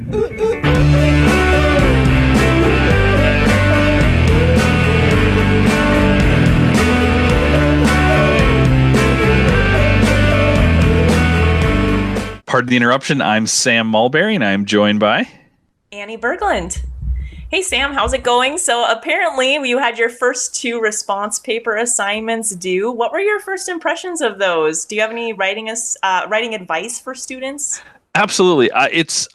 Pardon the interruption. I'm Sam Mulberry, and I'm joined by Annie Berglund. Hey, Sam, how's it going? So apparently you had your first 2 response paper assignments due. What were your first impressions of those? Do you have any writing advice for students? Absolutely. It's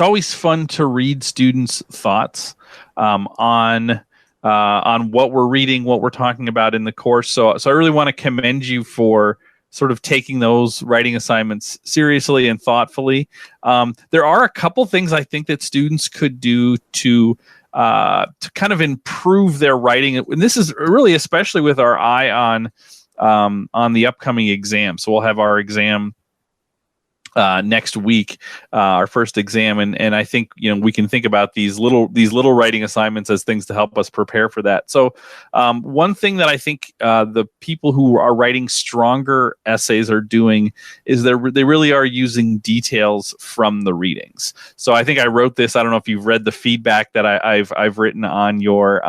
always fun to read students' thoughts on what we're reading, what we're talking about in the course. So I really want to commend you for sort of taking those writing assignments seriously and thoughtfully. There are a couple things I think that students could do to kind of improve their writing, and this is really especially with our eye on the upcoming exam. So we'll have our exam next week, our first exam, and I think we can think about these little writing assignments as things to help us prepare for that. So one thing that I think the people who are writing stronger essays are doing is they really are using details from the readings. So I think I wrote this. I don't know if you've read the feedback that I've written on your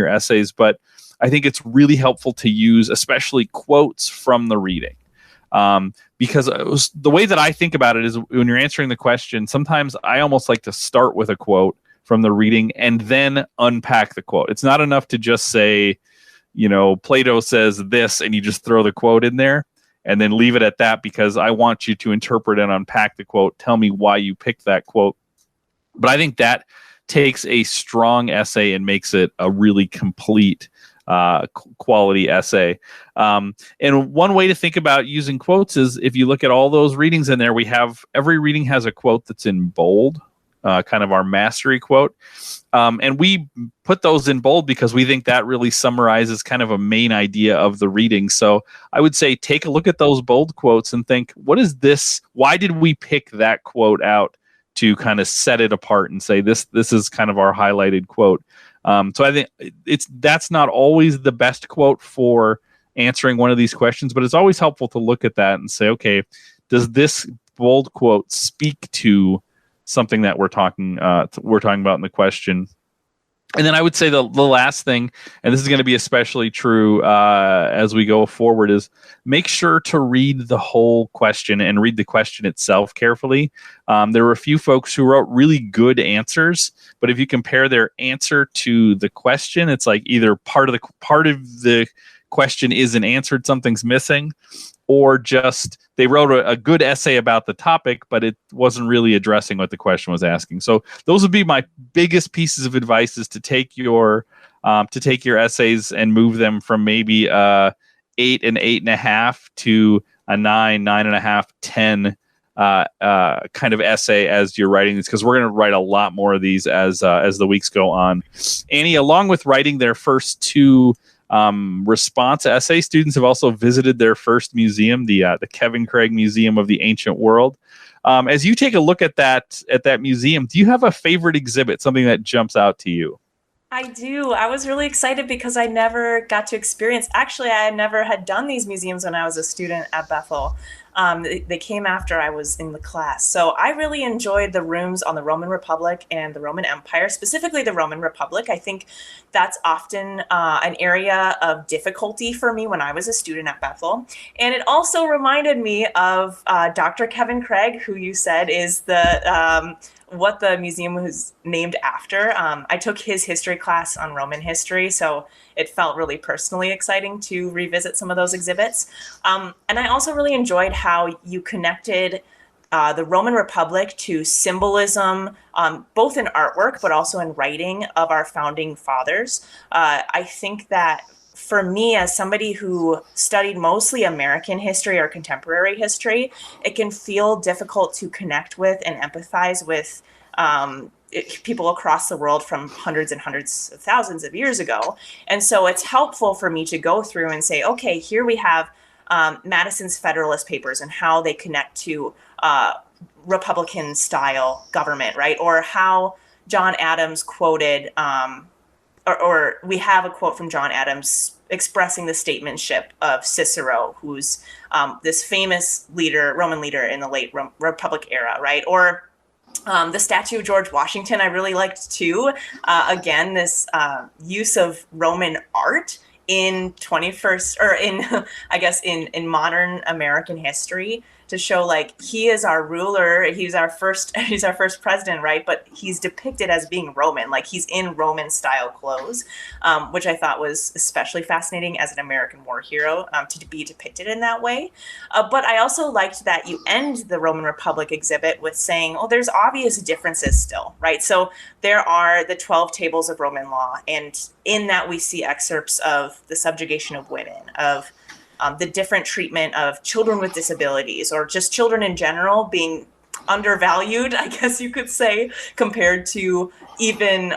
essays, but I think it's really helpful to use especially quotes from the reading. Because the way that I think about it is when you're answering the question, sometimes I almost like to start with a quote from the reading and then unpack the quote. It's not enough to just say, Plato says this, and you just throw the quote in there and then leave it at that, because I want you to interpret and unpack the quote. Tell me why you picked that quote. But I think that takes a strong essay and makes it a really complete quality essay. And one way to think about using quotes is if you look at all those readings in there, every reading has a quote that's in bold, kind of our mastery quote. And we put those in bold because we think that really summarizes kind of a main idea of the reading. So I would say take a look at those bold quotes and think, what is this? Why did we pick that quote out to kind of set it apart and say this is kind of our highlighted quote? So I think that's not always the best quote for answering one of these questions, but it's always helpful to look at that and say, okay, does this bold quote speak to something that we're talking about in the question? And then I would say the last thing, and this is going to be especially true as we go forward, is make sure to read the whole question and read the question itself carefully. There were a few folks who wrote really good answers, but if you compare their answer to the question, it's like either part of the question isn't answered, something's missing, or just they wrote a good essay about the topic, but it wasn't really addressing what the question was asking. So those would be my biggest pieces of advice: is to take your essays and move them from maybe 8 and 8.5 to a 9, 9.5, 10 kind of essay as you're writing these, because we're going to write a lot more of these as the weeks go on. Annie, along with writing their first 2 response essay, students have also visited their first museum, the Kevin Craig Museum of the Ancient World. As you take a look at that museum, do you have a favorite exhibit, something that jumps out to you? I do. I was really excited because I never got to experience. Actually, I never had done these museums when I was a student at Bethel. They came after I was in the class. So I really enjoyed the rooms on the Roman Republic and the Roman Empire, specifically the Roman Republic. I think that's often an area of difficulty for me when I was a student at Bethel. And it also reminded me of Dr. Kevin Craig, who you said is what the museum was named after. I took his history class on Roman history, so it felt really personally exciting to revisit some of those exhibits. And I also really enjoyed how you connected the Roman Republic to symbolism, both in artwork, but also in writing of our founding fathers. I think that for me, as somebody who studied mostly American history or contemporary history, it can feel difficult to connect with and empathize with people across the world from hundreds and hundreds of thousands of years ago. And so it's helpful for me to go through and say, okay, here we have Madison's Federalist Papers and how they connect to Republican style government, right? Or how John Adams quoted, or we have a quote from John Adams expressing the statesmanship of Cicero, who's this famous leader, Roman leader in the late Republic era, right? Or The statue of George Washington I really liked too. Again, this use of Roman art in 21st, or in I guess in modern American history, to show like he is our ruler, he's our first president, right? But he's depicted as being Roman, like he's in Roman style clothes, which I thought was especially fascinating as an American war hero, to be depicted in that way. But I also liked that you end the Roman Republic exhibit with saying, oh, there's obvious differences still, right? So there are the 12 tables of Roman law, and in that we see excerpts of the subjugation of women, of the different treatment of children with disabilities, or just children in general being undervalued, I guess you could say, compared to even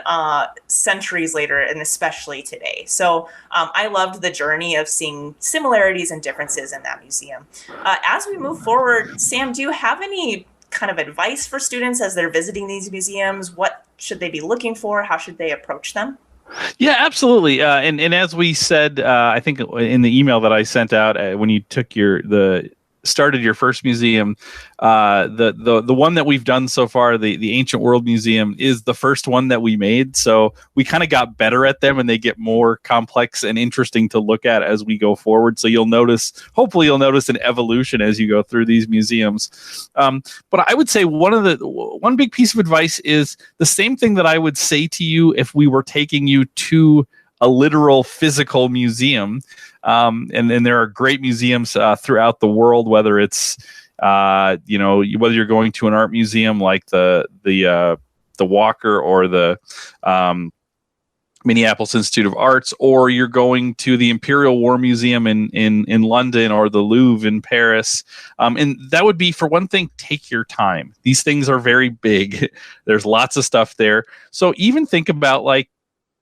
centuries later, and especially today. So I loved the journey of seeing similarities and differences in that museum. As we move forward, Sam, do you have any kind of advice for students as they're visiting these museums? What should they be looking for? How should they approach them? Yeah, absolutely. And as we said, I think in the email that I sent out when you took started your first museum, the one that we've done so far, the Ancient World Museum, is the first one that we made. So we kind of got better at them, and they get more complex and interesting to look at as we go forward. So hopefully you'll notice an evolution as you go through these museums. But I would say one big piece of advice is the same thing that I would say to you if we were taking you to a literal physical museum. And there are great museums throughout the world, whether it's whether you're going to an art museum like the Walker or the Minneapolis Institute of Arts, or you're going to the Imperial War Museum in London, or the Louvre in Paris. And that would be, for one thing, take your time. These things are very big. There's lots of stuff there. So even think about like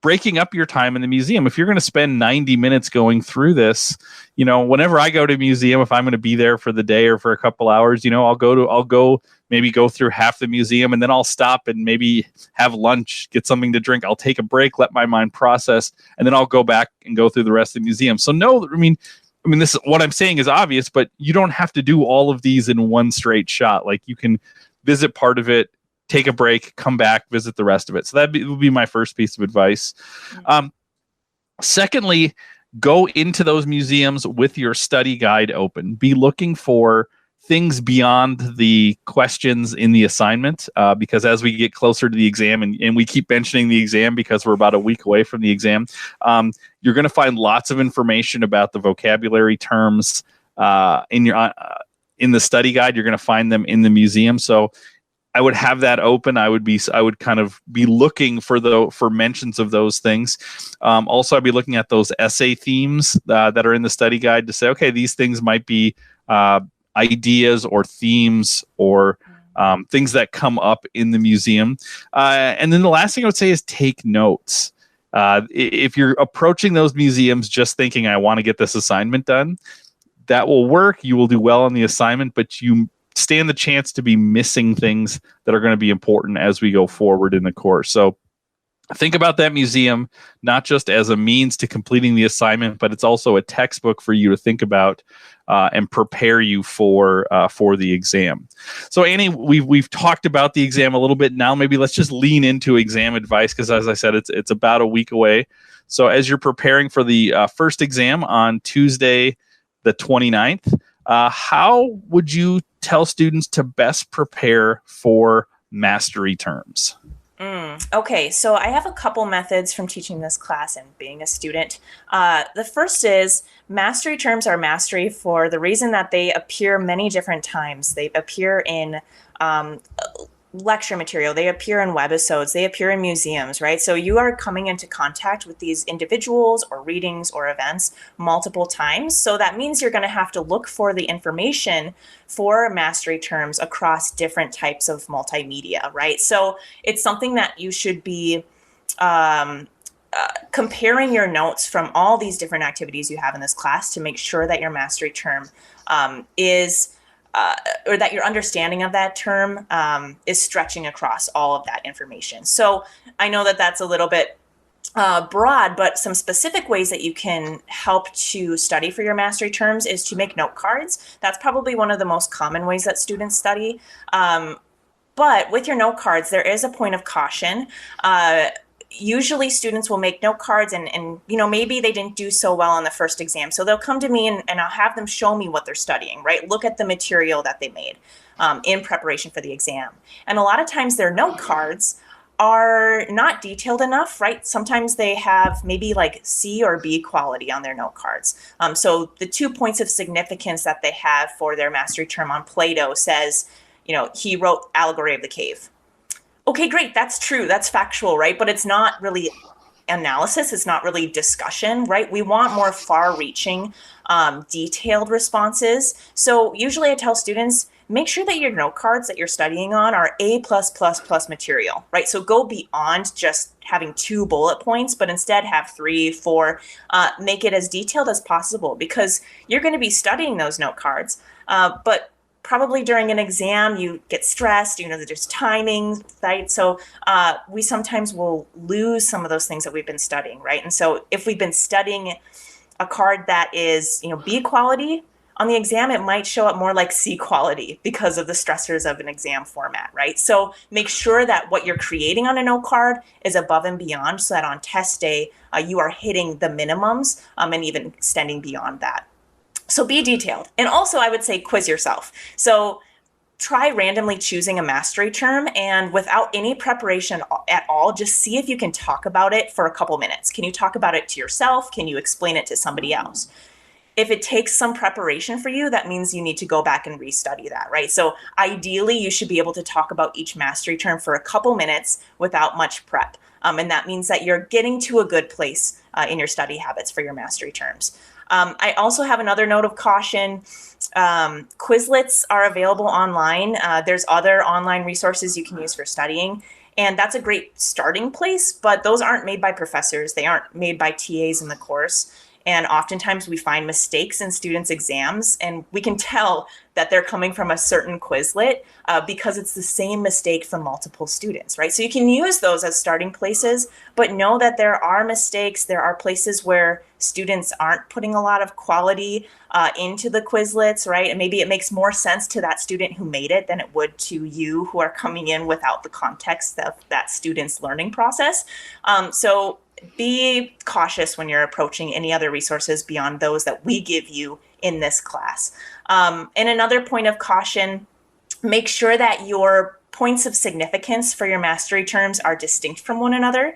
breaking up your time in the museum. If you're going to spend 90 minutes going through this, whenever I go to a museum, if I'm going to be there for the day or for a couple hours, I'll go maybe go through half the museum, and then I'll stop and maybe have lunch, get something to drink. I'll take a break, let my mind process, and then I'll go back and go through the rest of the museum. So this is what I'm saying is obvious, but you don't have to do all of these in one straight shot. Like, you can visit part of it, take a break, come back, visit the rest of it. So that would be my first piece of advice. Secondly, go into those museums with your study guide open. Be looking for things beyond the questions in the assignment, because as we get closer to the exam, and we keep mentioning the exam because we're about a week away from the exam, you're going to find lots of information about the vocabulary terms in the study guide. You're going to find them in the museum. So I would have that open. I would kind of be looking for mentions of those things. Also, I'd be looking at those essay themes that are in the study guide to say, okay, these things might be ideas or themes or things that come up in the museum. And then the last thing I would say is take notes. If you're approaching those museums just thinking, I want to get this assignment done, that will work. You will do well on the assignment, but you stand the chance to be missing things that are going to be important as we go forward in the course. So think about that museum not just as a means to completing the assignment, but it's also a textbook for you to think about and prepare you for the exam. So Annie, we've talked about the exam a little bit. Now maybe let's just lean into exam advice, because as I said, it's about a week away. So as you're preparing for the first exam on Tuesday, the 29th, how would you tell students to best prepare for mastery terms? Okay, so I have a couple methods from teaching this class and being a student. The first is mastery terms are mastery for the reason that they appear many different times. They appear in lecture material, they appear in webisodes, they appear in museums, right? So you are coming into contact with these individuals or readings or events multiple times. So that means you're going to have to look for the information for mastery terms across different types of multimedia, right? So it's something that you should be comparing your notes from all these different activities you have in this class to make sure that your mastery term or that your understanding of that term is stretching across all of that information. So I know that that's a little bit broad, but some specific ways that you can help to study for your mastery terms is to make note cards. That's probably one of the most common ways that students study. But But with your note cards, there is a point of caution. Usually students will make note cards and maybe they didn't do so well on the first exam. So they'll come to me and I'll have them show me what they're studying, right? Look at the material that they made in preparation for the exam. And a lot of times their note cards are not detailed enough, right? Sometimes they have maybe like C or B quality on their note cards. So the 2 points of significance that they have for their mastery term on Plato says, he wrote Allegory of the Cave. Okay, great. That's true. That's factual, right? But it's not really analysis. It's not really discussion, right? We want more far-reaching, detailed responses. So usually I tell students, make sure that your note cards that you're studying on are A+++ material, right? So go beyond just having 2 bullet points, but instead have 3, 4, make it as detailed as possible because you're going to be studying those note cards, but probably during an exam, you get stressed, there's timing, right? So we sometimes will lose some of those things that we've been studying, right? And so if we've been studying a card that is, B quality, on the exam, it might show up more like C quality because of the stressors of an exam format, right? So make sure that what you're creating on a note card is above and beyond so that on test day, you are hitting the minimums and even extending beyond that. So be detailed. And also I would say quiz yourself. So try randomly choosing a mastery term and without any preparation at all, just see if you can talk about it for a couple minutes. Can you talk about it to yourself? Can you explain it to somebody else? If it takes some preparation for you, that means you need to go back and restudy that, right? So ideally, you should be able to talk about each mastery term for a couple minutes without much prep. And that means that you're getting to a good place in your study habits for your mastery terms. I also have another note of caution. Quizlets are available online. There's other online resources you can use for studying. And that's a great starting place, but those aren't made by professors. They aren't made by TAs in the course. And oftentimes we find mistakes in students' exams, and we can tell that they're coming from a certain Quizlet because it's the same mistake from multiple students, right? So you can use those as starting places, but know that there are mistakes. There are places where students aren't putting a lot of quality into the Quizlets, right? And maybe it makes more sense to that student who made it than it would to you who are coming in without the context of that student's learning process. So be cautious when you're approaching any other resources beyond those that we give you in this class. And another point of caution, make sure that your points of significance for your mastery terms are distinct from one another.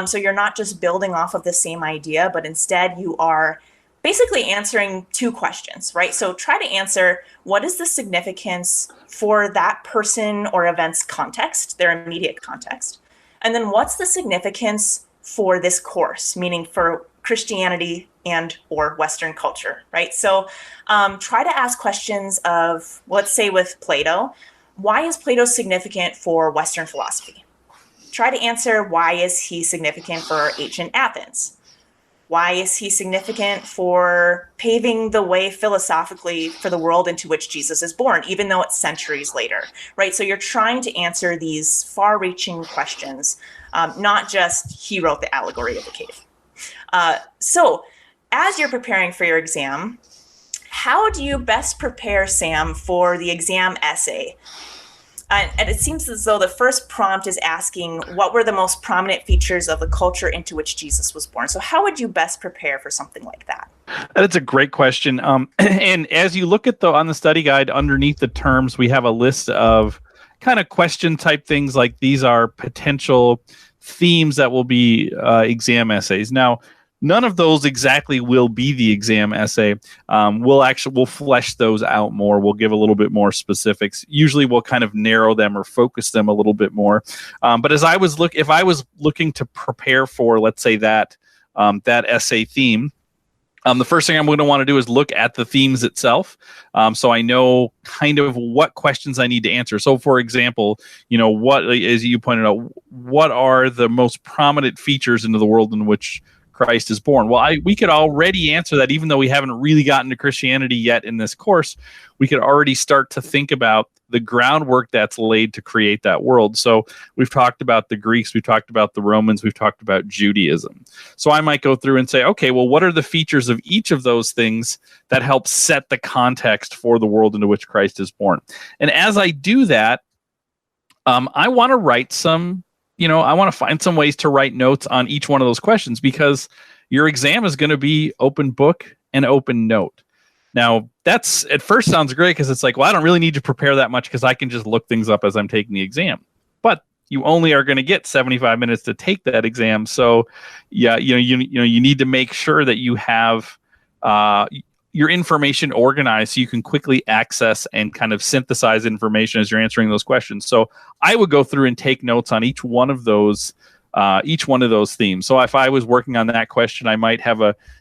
So you're not just building off of the same idea, but instead you are basically answering 2 questions, right? So try to answer, what is the significance for that person or event's context, their immediate context? And then what's the significance for this course, meaning for Christianity and or Western culture, right? So try to ask questions of, let's say with Plato, why is Plato significant for Western philosophy? Try to answer, why is he significant for ancient Athens? Why is he significant for paving the way philosophically for the world into which Jesus is born, even though it's centuries later, right? So you're trying to answer these far-reaching questions, not just he wrote the Allegory of the Cave. So as you're preparing for your exam, how do you best prepare, Sam, for the exam essay? And it seems as though the first prompt is asking, what were the most prominent features of the culture into which Jesus was born? So how would you best prepare for something like that? That's a great question. And as you look at on the study guide, underneath the terms, we have a list of kind of question type things like these are potential themes that will be exam essays. Now, none of those exactly will be the exam essay. We'll flesh those out more. We'll give a little bit more specifics. Usually we'll kind of narrow them or focus them a little bit more. But if I was looking to prepare for, let's say that essay theme, the first thing I'm going to want to do is look at the themes itself. So I know kind of what questions I need to answer. So for example, what, as you pointed out, what are the most prominent features into the world in which Christ is born? Well, we could already answer that, even though we haven't really gotten to Christianity yet in this course. We could already start to think about the groundwork that's laid to create that world. So we've talked about the Greeks, we've talked about the Romans, we've talked about Judaism. So I might go through and say, okay, well, what are the features of each of those things that help set the context for the world into which Christ is born? And as I do that, I want to write some, I want to find some ways to write notes on each one of those questions, because your exam is going to be open book and open note. Now, that's at first sounds great because it's like, well, I don't really need to prepare that much because I can just look things up as I'm taking the exam. But you only are going to get 75 minutes to take that exam. So, yeah, you need to make sure that you have your information organized so you can quickly access and kind of synthesize information as you're answering those questions. So I would go through and take notes on each one of those themes. So if I was working on that question, I might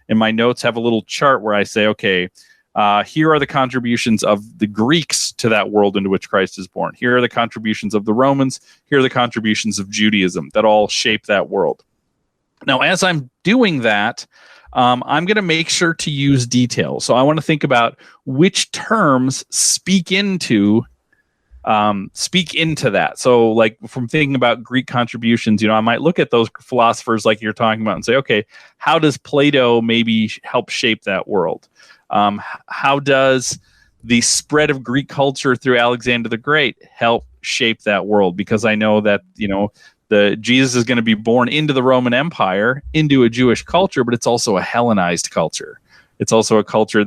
in my notes have a little chart where I say, okay, here are the contributions of the Greeks to that world into which Christ is born. Here are the contributions of the Romans. Here are the contributions of Judaism that all shape that world. Now, as I'm doing that, I'm going to make sure to use details. So I want to think about which terms speak into that. So like from thinking about Greek contributions, I might look at those philosophers like you're talking about and say, okay, how does Plato maybe help shape that world? How does the spread of Greek culture through Alexander the Great help shape that world? Because I know that, Jesus is going to be born into the Roman Empire, into a Jewish culture, but it's also a Hellenized culture. It's also a culture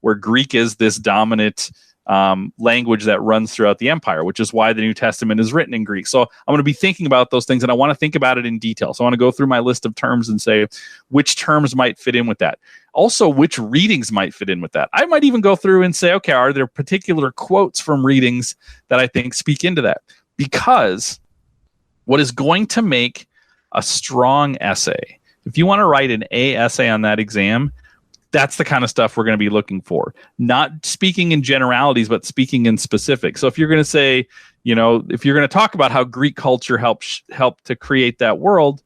where Greek is this dominant language that runs throughout the empire, which is why the New Testament is written in Greek. So I'm going to be thinking about those things, and I want to think about it in detail. So I want to go through my list of terms and say which terms might fit in with that. Also, which readings might fit in with that. I might even go through and say, okay, are there particular quotes from readings that I think speak into that? Because what is going to make a strong essay, if you want to write an A essay on that exam, that's the kind of stuff we're going to be looking for. Not speaking in generalities, but speaking in specifics. So if you're going to say, if you're going to talk about how Greek culture helped to create that world,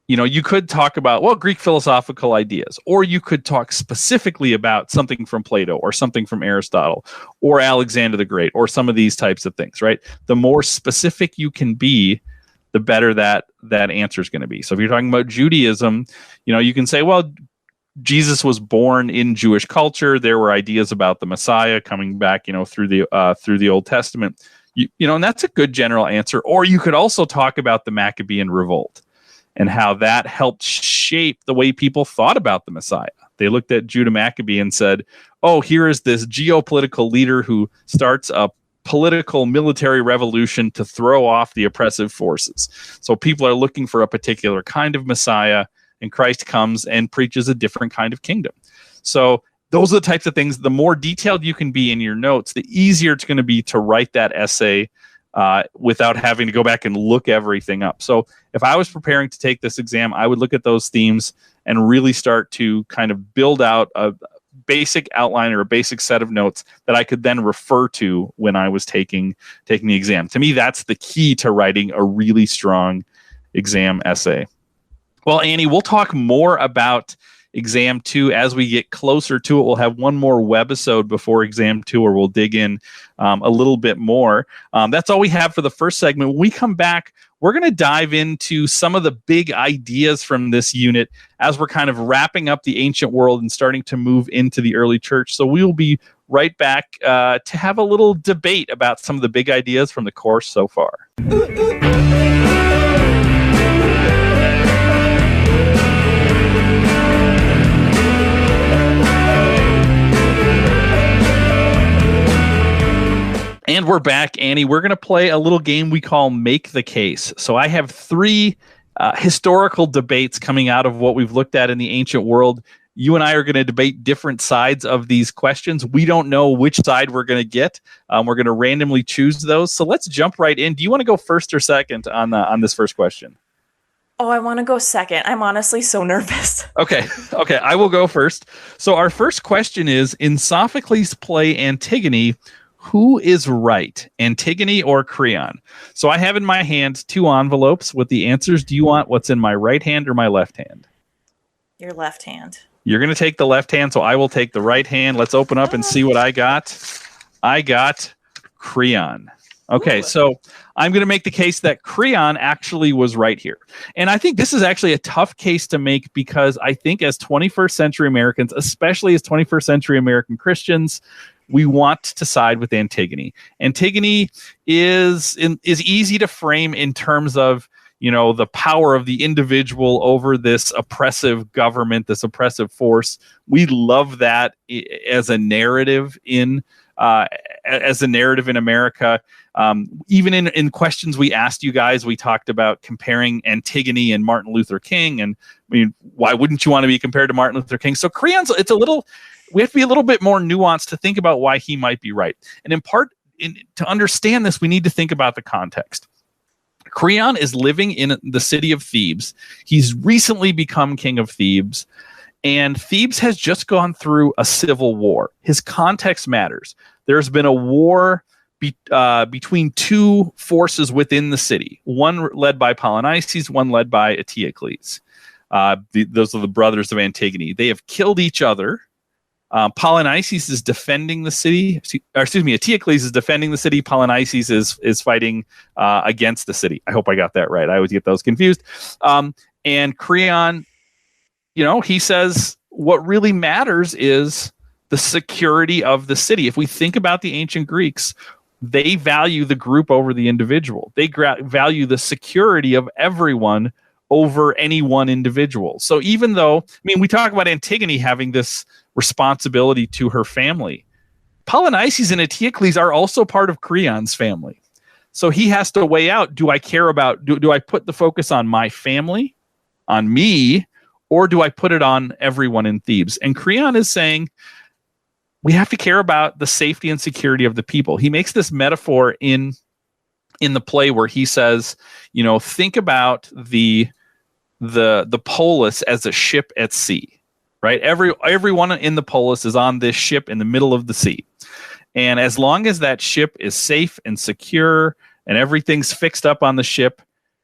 you could talk about, Greek philosophical ideas, or you could talk specifically about something from Plato or something from Aristotle or Alexander the Great or some of these types of things, right? The more specific you can be, the better that answer is going to be. So if you're talking about Judaism, you can say, Jesus was born in Jewish culture. There were ideas about the Messiah coming back, through the Old Testament. And that's a good general answer. Or you could also talk about the Maccabean revolt and how that helped shape the way people thought about the Messiah. They looked at Judah Maccabee and said, "Oh, here is this geopolitical leader who starts a political military revolution to throw off the oppressive forces." So people are looking for a particular kind of Messiah, and Christ comes and preaches a different kind of kingdom. So those are the types of things. The more detailed you can be in your notes, the easier it's going to be to write that essay without having to go back and look everything up. So if I was preparing to take this exam, I would look at those themes and really start to kind of build out a basic outline or a basic set of notes that I could then refer to when I was taking the exam. To me, that's the key to writing a really strong exam essay. Well, Annie, we'll talk more about Exam 2 as we get closer to it. We'll have one more webisode before Exam 2 where we'll dig in a little bit more. That's all we have for the first segment. When we come back, we're going to dive into some of the big ideas from this unit as we're kind of wrapping up the ancient world and starting to move into the early church. So we will be right back to have a little debate about some of the big ideas from the course so far. And we're back, Annie. We're going to play a little game we call Make the Case. So I have three historical debates coming out of what we've looked at in the ancient world. You and I are going to debate different sides of these questions. We don't know which side we're going to get. We're going to randomly choose those. So let's jump right in. Do you want to go first or second on this first question? Oh, I want to go second. I'm honestly so nervous. Okay, I will go first. So our first question is, in Sophocles' play Antigone, who is right, Antigone or Creon? So I have in my hand two envelopes with the answers. Do you want what's in my right hand or my left hand? Your left hand. You're going to take the left hand, so I will take the right hand. Let's open up and see what I got. I got Creon. Okay, so I'm going to make the case that Creon actually was right here. And I think this is actually a tough case to make because I think as 21st century Americans, especially as 21st century American Christians, we want to side with Antigone. Antigone is easy to frame in terms of, the power of the individual over this oppressive government, this oppressive force. We love that as a narrative in America. Even in questions we asked you guys, we talked about comparing Antigone and Martin Luther King. And I mean, why wouldn't you want to be compared to Martin Luther King? So Creon's, we have to be a little bit more nuanced to think about why he might be right. And in part, to understand this, we need to think about the context. Creon is living in the city of Thebes. He's recently become king of Thebes, and Thebes has just gone through a civil war. His context matters. There's been a war between two forces within the city, one led by Polynices, one led by Eteocles. Those are the brothers of Antigone. They have killed each other. Polynices is defending the city. Eteocles is defending the city. Polynices is fighting against the city. I hope I got that right. I always get those confused. And Creon, he says what really matters is the security of the city. If we think about the ancient Greeks, they value the group over the individual. They value the security of everyone over any one individual. So even though, we talk about Antigone having this responsibility to her family, Polynices and Eteocles are also part of Creon's family. So he has to weigh out, do I care about, do I put the focus on my family, on me, or do I put it on everyone in Thebes? And Creon is saying, we have to care about the safety and security of the people. He makes this metaphor in the play where he says, think about the polis as a ship at sea, right? Everyone in the polis is on this ship in the middle of the sea. And as long as that ship is safe and secure and everything's fixed up on the ship,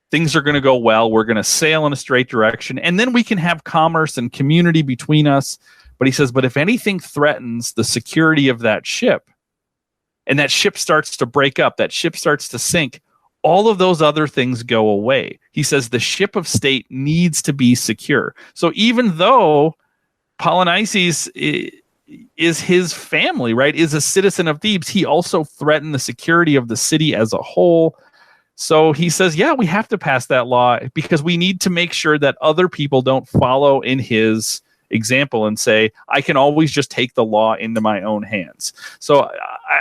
things are going to go well. We're going to sail in a straight direction. And then we can have commerce and community between us. But he says, but if anything threatens the security of that ship, and that ship starts to break up, that ship starts to sink, all of those other things go away. He says the ship of state needs to be secure. So even though Polynices is his family, right, is a citizen of Thebes, he also threatened the security of the city as a whole. So he says, yeah, we have to pass that law because we need to make sure that other people don't follow in his example and say, I can always just take the law into my own hands. So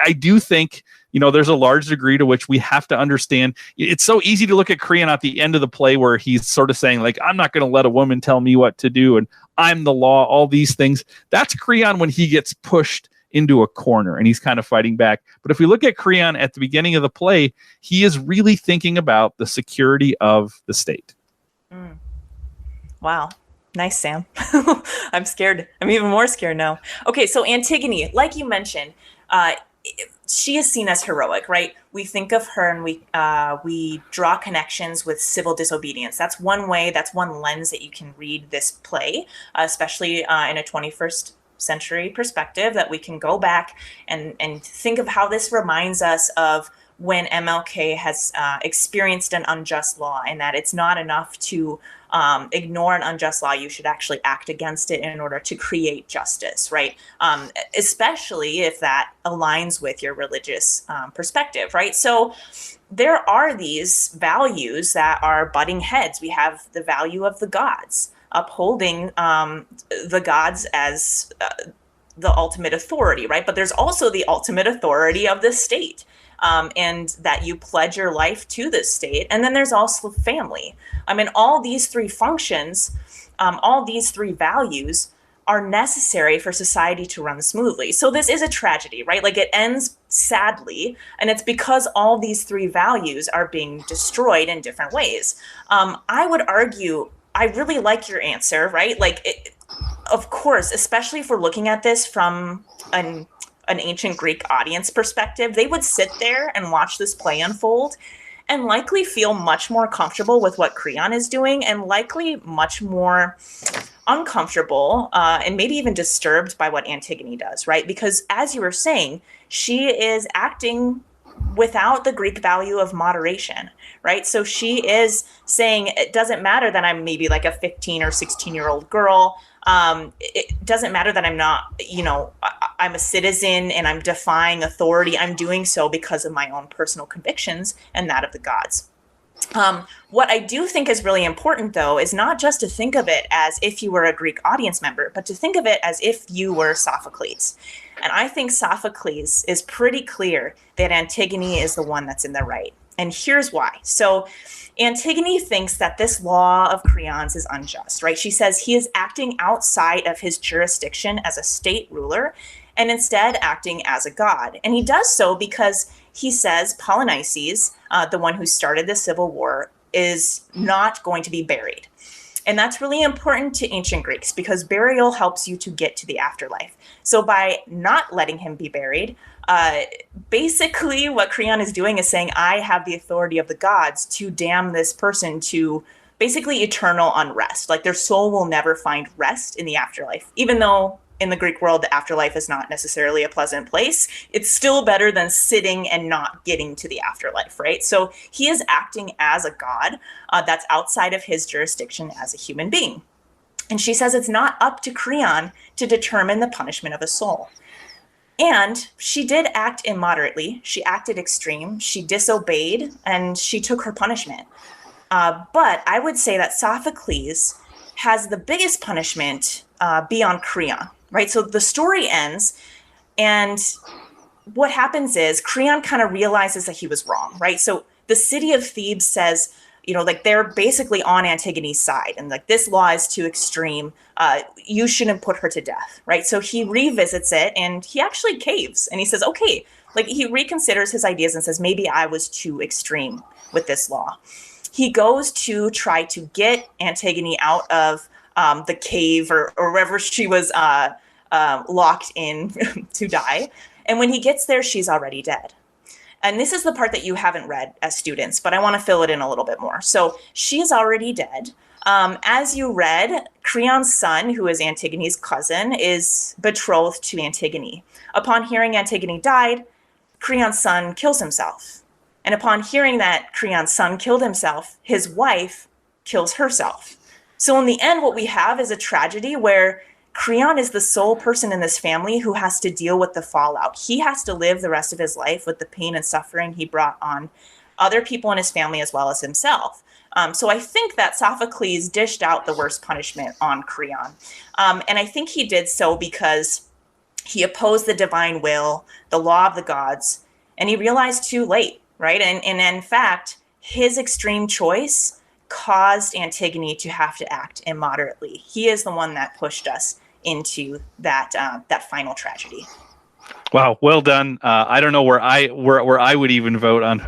I do think, there's a large degree to which we have to understand. It's so easy to look at Creon at the end of the play where he's sort of saying, like, I'm not going to let a woman tell me what to do, and I'm the law, all these things. That's Creon when he gets pushed into a corner and he's kind of fighting back. But if we look at Creon at the beginning of the play, he is really thinking about the security of the state. Wow. Nice, Sam. I'm scared. I'm even more scared now. Okay, so Antigone, like you mentioned, she is seen as heroic, right? We think of her and we draw connections with civil disobedience. That's one way, that's one lens that you can read this play, especially in a 21st century perspective, that we can go back and think of how this reminds us of when MLK has experienced an unjust law, and that it's not enough to ignore an unjust law. You should actually act against it in order to create justice, right? Especially if that aligns with your religious perspective, right? So there are these values that are butting heads. We have the value of the gods, upholding the gods as the ultimate authority, right? But there's also the ultimate authority of the state. And that you pledge your life to the state. And then there's also family. All these three functions, all these three values are necessary for society to run smoothly. So this is a tragedy, right? Like, it ends sadly, and it's because all these three values are being destroyed in different ways. I would argue, I really like your answer, right? Like, of course, especially if we're looking at this from an ancient Greek audience perspective, they would sit there and watch this play unfold and likely feel much more comfortable with what Creon is doing, and likely much more uncomfortable and maybe even disturbed by what Antigone does, right? Because as you were saying, she is acting without the Greek value of moderation, right? So she is saying, it doesn't matter that I'm maybe like a 15 or 16-year-old girl. It doesn't matter that I'm not, I'm a citizen and I'm defying authority. I'm doing so because of my own personal convictions and that of the gods. What I do think is really important, though, is not just to think of it as if you were a Greek audience member, but to think of it as if you were Sophocles. And I think Sophocles is pretty clear that Antigone is the one that's in the right. And here's why. So Antigone thinks that this law of Creon's is unjust, right? She says he is acting outside of his jurisdiction as a state ruler and instead acting as a god. And he does so because he says Polynices, the one who started the civil war, is not going to be buried. And that's really important to ancient Greeks because burial helps you to get to the afterlife. So by not letting him be buried, basically what Creon is doing is saying, I have the authority of the gods to damn this person to basically eternal unrest. Like their soul will never find rest in the afterlife, even though in the Greek world, the afterlife is not necessarily a pleasant place. It's still better than sitting and not getting to the afterlife, right? So he is acting as a god that's outside of his jurisdiction as a human being. And she says it's not up to Creon to determine the punishment of a soul. And she did act immoderately. She acted extreme. She disobeyed, and she took her punishment. But I would say that Sophocles has the biggest punishment beyond Creon. Right. So the story ends, and what happens is Creon kind of realizes that he was wrong. Right. So the city of Thebes says, like they're basically on Antigone's side and like this law is too extreme. You shouldn't put her to death. Right. So he revisits it and he actually caves and he says, OK, like he reconsiders his ideas and says, maybe I was too extreme with this law. He goes to try to get Antigone out of the cave or wherever she was locked in to die. And when he gets there, she's already dead. And this is the part that you haven't read as students, but I want to fill it in a little bit more. So she's already dead. As you read, Creon's son, who is Antigone's cousin, is betrothed to Antigone. Upon hearing Antigone died, Creon's son kills himself. And upon hearing that Creon's son killed himself, his wife kills herself. So in the end, what we have is a tragedy where Creon is the sole person in this family who has to deal with the fallout. He has to live the rest of his life with the pain and suffering he brought on other people in his family as well as himself. So I think that Sophocles dished out the worst punishment on Creon. And I think he did so because he opposed the divine will, the law of the gods, and he realized too late, right? And in fact, his extreme choice caused Antigone to have to act immoderately. He is the one that pushed us into that final tragedy. Wow, well done. I don't know where I would even vote on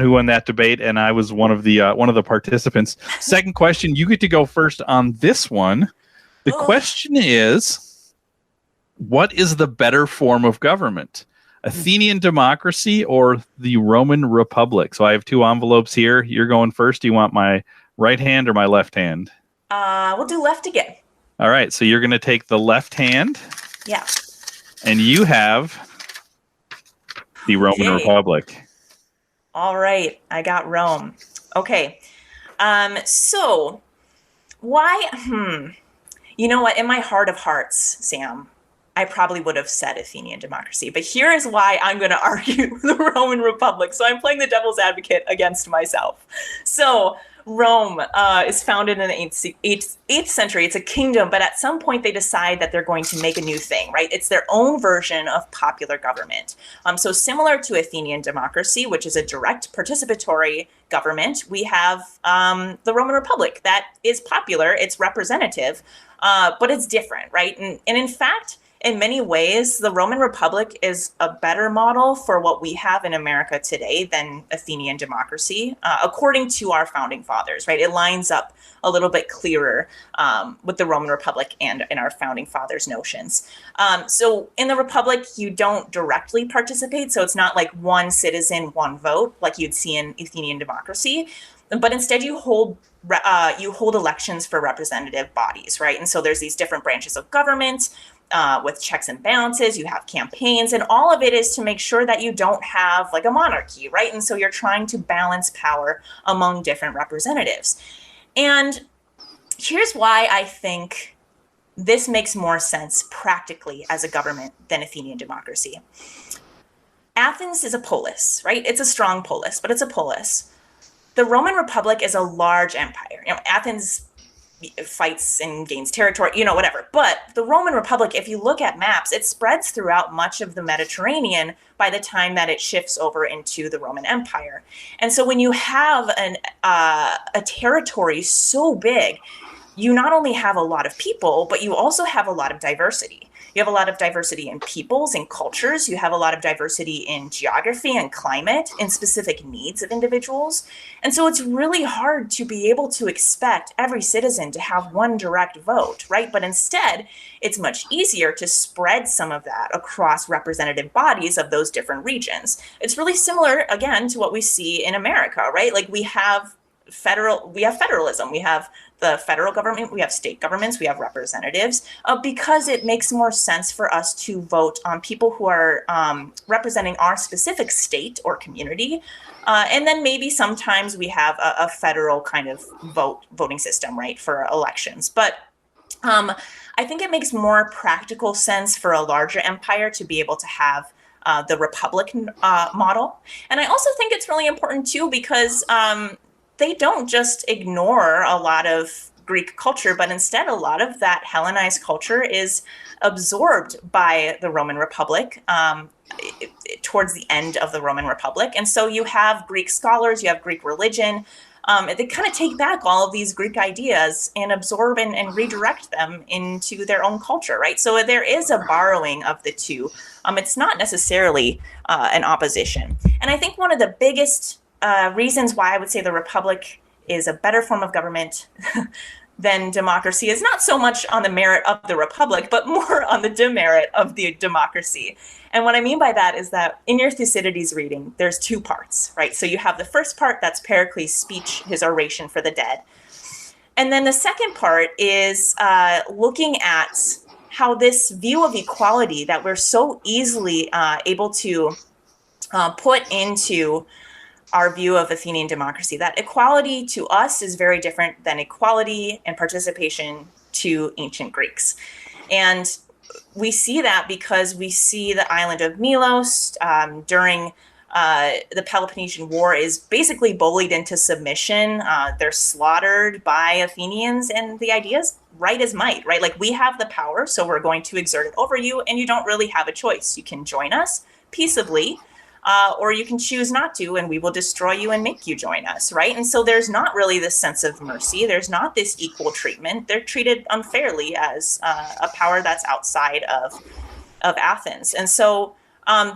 who won that debate, and I was one of the participants. Second question, you get to go first on this one. The question is, what is the better form of government? Athenian democracy or the Roman Republic? So I have two envelopes here. You're going first. Do you want my right hand or my left hand? We'll do left again. All right. So you're going to take the left hand. Yeah. And you have the Roman Republic. All right. I got Rome. Okay. So why? You know what? In my heart of hearts, Sam, I probably would have said Athenian democracy, but here is why I'm going to argue the Roman Republic. So I'm playing the devil's advocate against myself. So Rome is founded in the 8th century. It's a kingdom, but at some point they decide that they're going to make a new thing, right? It's their own version of popular government. So similar to Athenian democracy, which is a direct participatory government, we have the Roman Republic that is popular, it's representative, but it's different, right? And in fact, in many ways, the Roman Republic is a better model for what we have in America today than Athenian democracy, according to our founding fathers, right? It lines up a little bit clearer with the Roman Republic and in our founding fathers' notions. So in the Republic, you don't directly participate. So it's not like one citizen, one vote, like you'd see in Athenian democracy. But instead, you hold elections for representative bodies, right? And so there's these different branches of government with checks and balances. You have campaigns, and all of it is to make sure that you don't have like a monarchy, right? And so you're trying to balance power among different representatives. And here's why I think this makes more sense practically as a government than Athenian democracy. Athens is a polis, right? It's a strong polis, but it's a polis. The Roman Republic is a large empire. Athens fights and gains territory, whatever. But the Roman Republic, if you look at maps, it spreads throughout much of the Mediterranean by the time that it shifts over into the Roman Empire. And so when you have a territory so big, you not only have a lot of people, but you also have a lot of diversity. You have a lot of diversity in peoples and cultures. You have a lot of diversity in geography and climate and specific needs of individuals. And so it's really hard to be able to expect every citizen to have one direct vote, right? But instead, it's much easier to spread some of that across representative bodies of those different regions. It's really similar, again, to what we see in America, right? Like we have federalism, we have the federal government, we have state governments, we have representatives, because it makes more sense for us to vote on people who are representing our specific state or community. And then maybe sometimes we have a federal kind of voting system, right, for elections. But I think it makes more practical sense for a larger empire to be able to have the republic model. And I also think it's really important too, because they don't just ignore a lot of Greek culture, but instead a lot of that Hellenized culture is absorbed by the Roman Republic towards the end of the Roman Republic. And so you have Greek scholars, you have Greek religion. They kind of take back all of these Greek ideas and absorb and redirect them into their own culture, right? So there is a borrowing of the two. It's not necessarily an opposition. And I think one of the biggest reasons why I would say the Republic is a better form of government than democracy is not so much on the merit of the Republic, but more on the demerit of the democracy. And what I mean by that is that in your Thucydides reading, there's two parts, right? So you have the first part, that's Pericles' speech, his oration for the dead. And then the second part is looking at how this view of equality that we're so easily able to put into our view of Athenian democracy, that equality to us is very different than equality and participation to ancient Greeks. And we see that because we see the island of Milos during the Peloponnesian War is basically bullied into submission. They're slaughtered by Athenians, and the idea is right as might, right? Like we have the power, so we're going to exert it over you, and you don't really have a choice. You can join us peaceably, or you can choose not to, and we will destroy you and make you join us, right? And so there's not really this sense of mercy. There's not this equal treatment. They're treated unfairly as a power that's outside of Athens. And so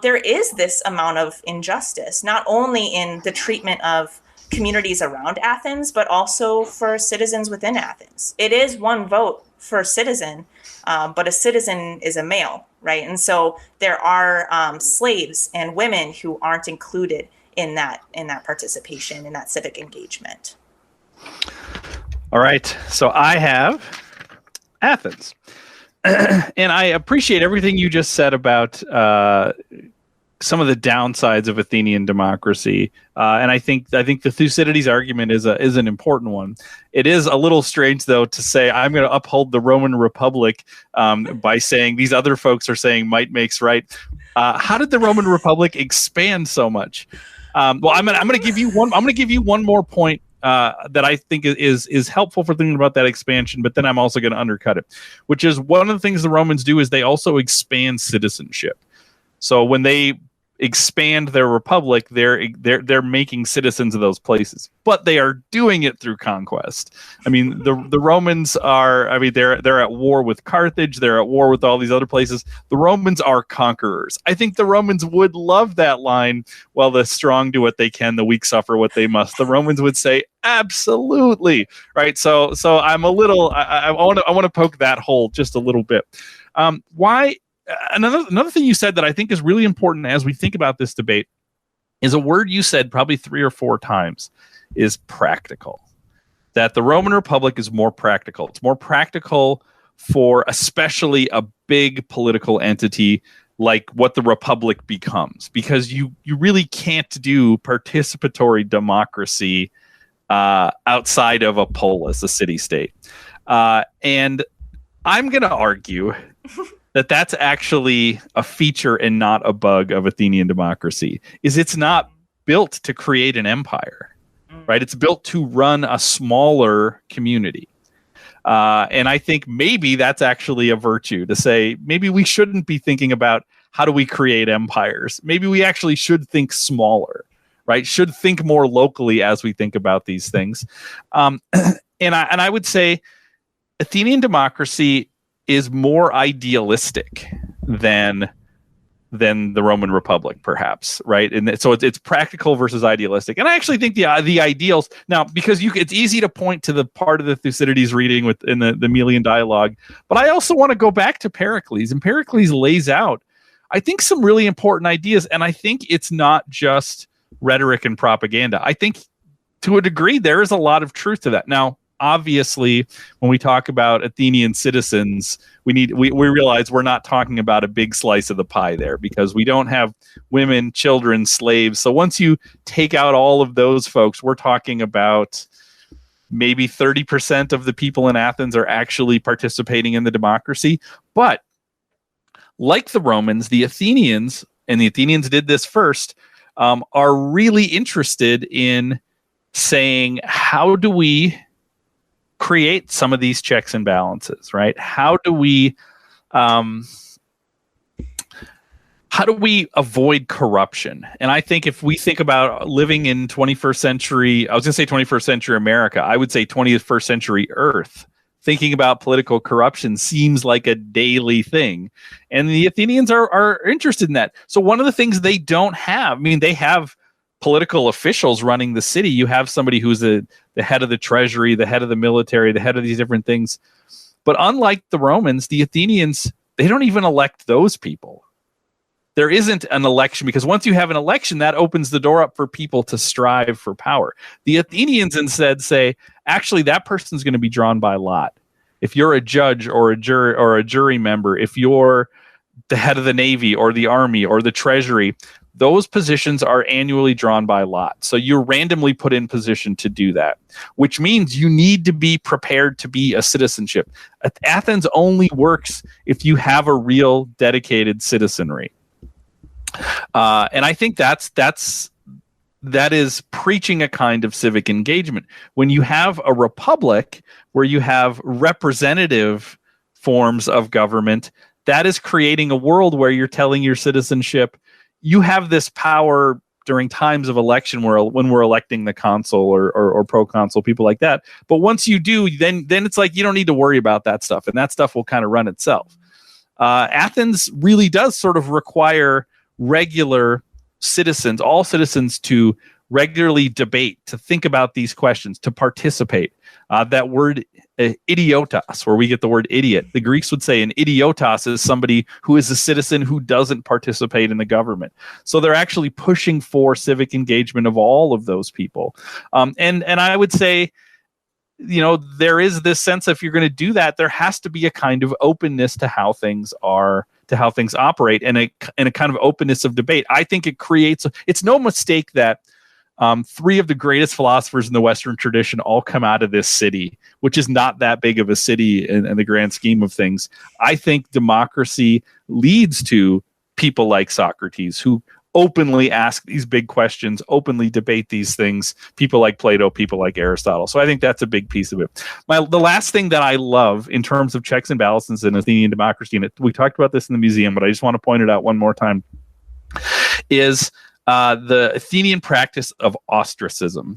there is this amount of injustice, not only in the treatment of communities around Athens, but also for citizens within Athens. It is one vote for a citizen, but a citizen is a male, right? And so there are slaves and women who aren't included in that participation, in that civic engagement. All right, so I have Athens. And I appreciate everything you just said about some of the downsides of Athenian democracy, and I think the Thucydides argument is an important one. It is a little strange, though, to say I'm going to uphold the Roman Republic by saying these other folks are saying might makes right. How did the Roman Republic expand so much? Well, I'm going to give you one. I'm going to give you one more point that I think is helpful for thinking about that expansion, but then I'm also going to undercut it, which is one of the things the Romans do is they also expand citizenship. So when they expand their republic, they're making citizens of those places, but they are doing it through conquest. I mean, the Romans are, I mean, they're at war with Carthage, they're at war with all these other places. The Romans are conquerors. I think the Romans would love that line, well, the strong do what they can, the weak suffer what they must. The Romans would say, absolutely, right? So I'm a little, I want to poke that hole just a little bit. Why? Another thing you said that I think is really important as we think about this debate is a word you said probably 3 or 4 times is practical. That the Roman Republic is more practical. It's more practical for especially a big political entity like what the Republic becomes, because you really can't do participatory democracy outside of a polis, a city-state. And I'm going to argue that that's actually a feature and not a bug of Athenian democracy. It's not built to create an empire, right? It's built to run a smaller community. And I think maybe that's actually a virtue, to say maybe we shouldn't be thinking about how do we create empires. Maybe we actually should think smaller, right? Should think more locally as we think about these things. And I would say Athenian democracy is more idealistic than the Roman Republic, perhaps, right? And so it's practical versus idealistic. And I actually think the ideals now, because it's easy to point to the part of the Thucydides reading in the Melian dialogue, but I also want to go back to Pericles, and Pericles lays out, I think, some really important ideas. And I think it's not just rhetoric and propaganda. I think to a degree there is a lot of truth to that. Now, obviously, when we talk about Athenian citizens, we realize we're not talking about a big slice of the pie there, because we don't have women, children, slaves. So once you take out all of those folks, we're talking about maybe 30% of the people in Athens are actually participating in the democracy. But like the Romans, the Athenians, and the Athenians did this first, are really interested in saying, how do we create some of these checks and balances, right? How do we avoid corruption? And I think if we think about living in 21st century, I was going to say 21st century America, I would say 21st century Earth, thinking about political corruption seems like a daily thing. And the Athenians are interested in that. So one of the things they don't have, I mean, they have political officials running the city. You have somebody who's the head of the treasury, the head of the military, the head of these different things. But unlike the Romans, the Athenians, they don't even elect those people. There isn't an election, because once you have an election, that opens the door up for people to strive for power. The Athenians instead say, actually, that person's going to be drawn by lot. If you're a judge or a jury member, if you're the head of the Navy or the Army or the Treasury, those positions are annually drawn by lot. So you're randomly put in position to do that, which means you need to be prepared to be a citizenship. Athens only works if you have a real dedicated citizenry. And I think that is preaching a kind of civic engagement. When you have a republic where you have representative forms of government, that is creating a world where you're telling your citizenship, you have this power during times of election when we're electing the consul or proconsul, people like that. But once you do, then it's like you don't need to worry about that stuff, and that stuff will kind of run itself. Athens really does sort of require regular citizens, all citizens, to regularly debate, to think about these questions, to participate. That word idiotos, where we get the word idiot. The Greeks would say an idiotos is somebody who is a citizen who doesn't participate in the government. So they're actually pushing for civic engagement of all of those people. And I would say, there is this sense, if you're going to do that, there has to be a kind of openness to how things are, to how things operate, and a kind of openness of debate. I think it's no mistake that three of the greatest philosophers in the Western tradition all come out of this city, which is not that big of a city in the grand scheme of things. I think democracy leads to people like Socrates, who openly ask these big questions, openly debate these things, people like Plato, people like Aristotle. So I think that's a big piece of it. The last thing that I love in terms of checks and balances in Athenian democracy, and we talked about this in the museum, but I just want to point it out one more time, is the Athenian practice of ostracism.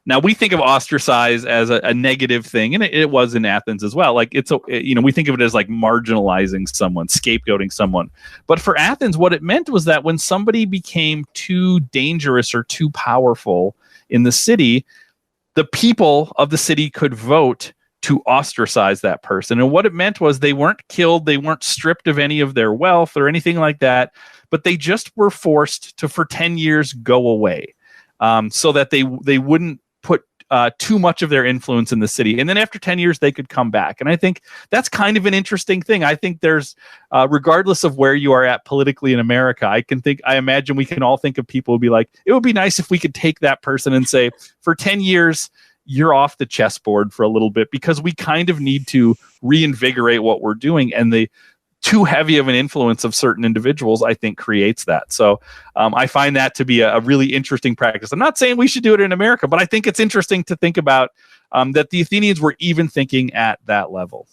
Now, we think of ostracize as a negative thing, and it was in Athens as well. Like we think of it as like marginalizing someone, scapegoating someone. But for Athens, what it meant was that when somebody became too dangerous or too powerful in the city, the people of the city could vote to ostracize that person. And what it meant was they weren't killed, they weren't stripped of any of their wealth or anything like that, but they just were forced to, for 10 years, go away, so that they wouldn't put too much of their influence in the city. And then after 10 years, they could come back. And I think that's kind of an interesting thing. I think there's, regardless of where you are at politically in America, I imagine we can all think of people who be like, it would be nice if we could take that person and say, for 10 years, you're off the chessboard for a little bit, because we kind of need to reinvigorate what we're doing. And the too heavy of an influence of certain individuals, I think, creates that. So I find that to be a really interesting practice. I'm not saying we should do it in America, but I think it's interesting to think about that the Athenians were even thinking at that level.